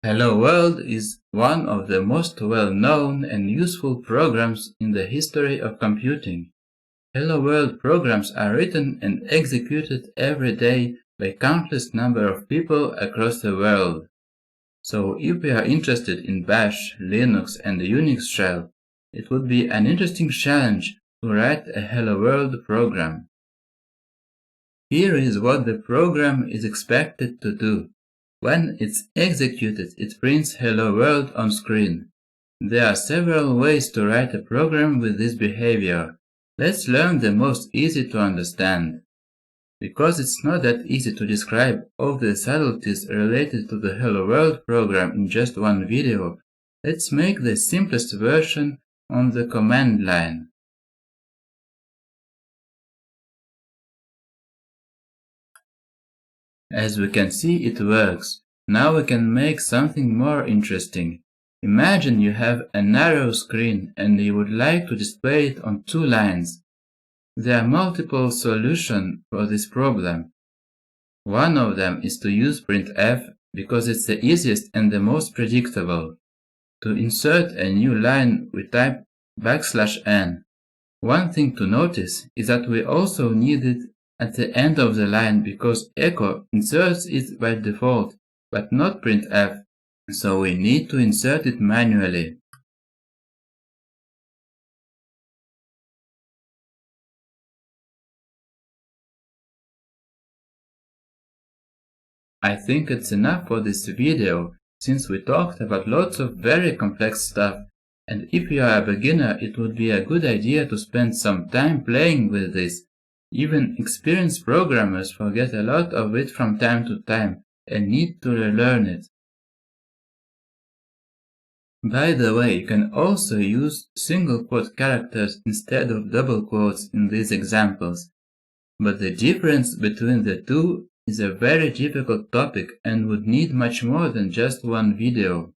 Hello World is one of the most well-known and useful programs in the history of computing. Hello World programs are written and executed every day by countless number of people across the world. So if you are interested in Bash, Linux and the UNIX shell, it would be an interesting challenge to write a Hello World program. Here is what the program is expected to do. When it's executed, it prints Hello World on screen. There are several ways to write a program with this behavior. Let's learn the most easy to understand. Because it's not that easy to describe all the subtleties related to the Hello World program in just one video, let's make the simplest version on the command line. As we can see, it works. Now we can make something more interesting. Imagine you have a narrow screen and you would like to display it on two lines. There are multiple solutions for this problem. One of them is to use printf because it's the easiest and the most predictable. To insert a new line, we type \n. One thing to notice is that we also need it at the end of the line because echo inserts it by default, but not printf, so we need to insert it manually. I think it's enough for this video, since we talked about lots of very complex stuff, and if you are a beginner, it would be a good idea to spend some time playing with this. Even experienced programmers forget a lot of it from time to time and need to relearn it. By the way, you can also use single quote characters instead of double quotes in these examples. But the difference between the two is a very difficult topic and would need much more than just one video.